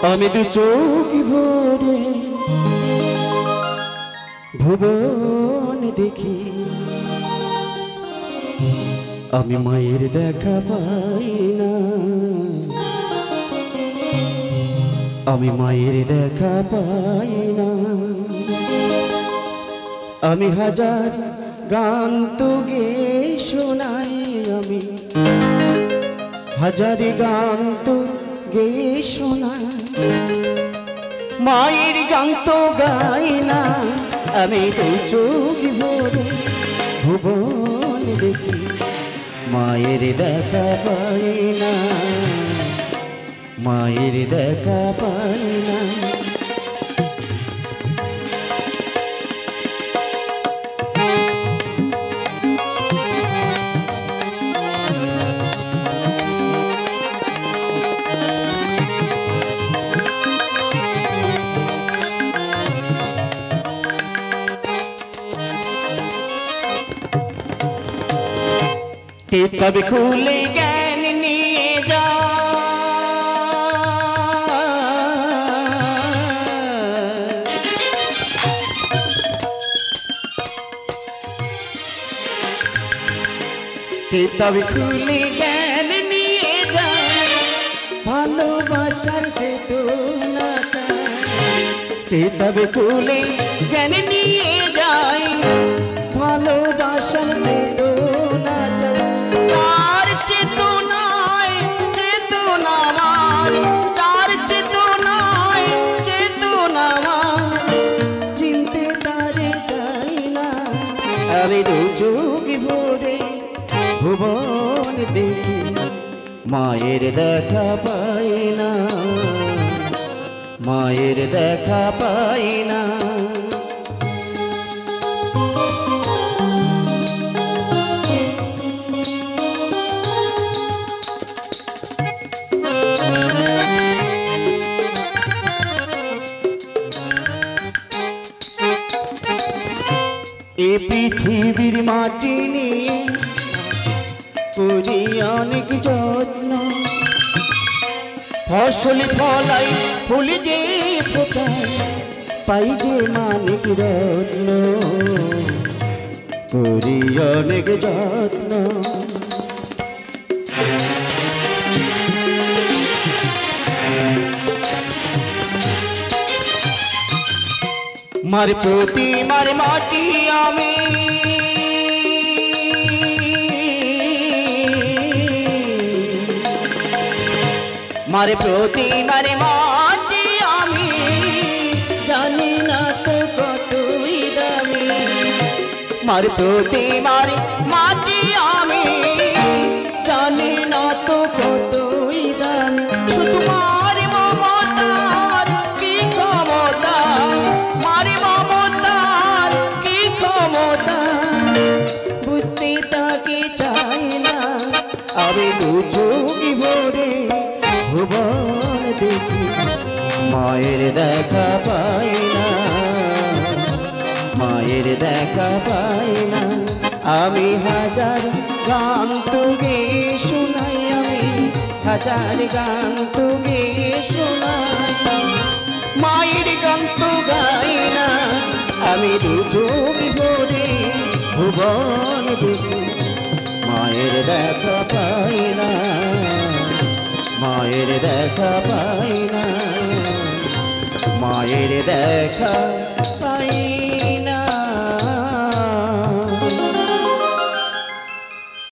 আমি দু চোখ ভরে ভুবন দেখি, আমি মায়ের দেখা পাই না, আমি মায়ের দেখা পাই না। আমি হাজার গান তো গেয়ে শোনাই, আমি হাজার গান তো গেয়ে শোনাই, মায়ের গান তো গাই না। আমি দু চোখ ভরে ভুবন দেখি, মায়ের দেখা পাই না, মায়ের দেখা পাই না। किताब खुले ज्ञान निये जा, किताब खुले ज्ञान निये जा, भालोबासार चेतना चाय। किताब खुले ज्ञान निये जाए, भालोबासार चेतना चाय। चार चेतनाय चेतनामार, चार चेतनाय चेतनामार, चिनते तारे जाई ना। আমি দু চোখ ভরে ভুবন দেখি, মায়ের দেখা পাই না, মায়ের দেখা পাই না। এই পৃথিবীর মাটি নিয়ে করি অনেক যত্ন, ফসল ফলাই ফুল যে ফোটাই, পাই যে মানিক রত্ন, করি অনেক যত্ন। মার প্রতি মার মাটি আমি, মার প্রতি মার মাটি আমি, জানি না তো কতই দামি। মার প্রতি মার মাটি আমি, জানি না তো কতই দামি। শুধু মার মমতার কি ক্ষমতা, মার মমতার কি ক্ষমতা, বুঝতে তাকে চাই না। আমি দু চোখ ভরে ভুবন দেখি, মায়ের দেখা পাই না, মায়ের দেখা পাই না। আমি হাজার গান তো গেয়ে শোনাই, আমি হাজার গান তো গেয়ে শোনাই, মায়ের গান তো গাই না। আমি দু চোখ ভরে ভুবন দেখি, মায়ের দেখা পাই না, মায়ের দেখা পাই না, মায়ের দেখা পাই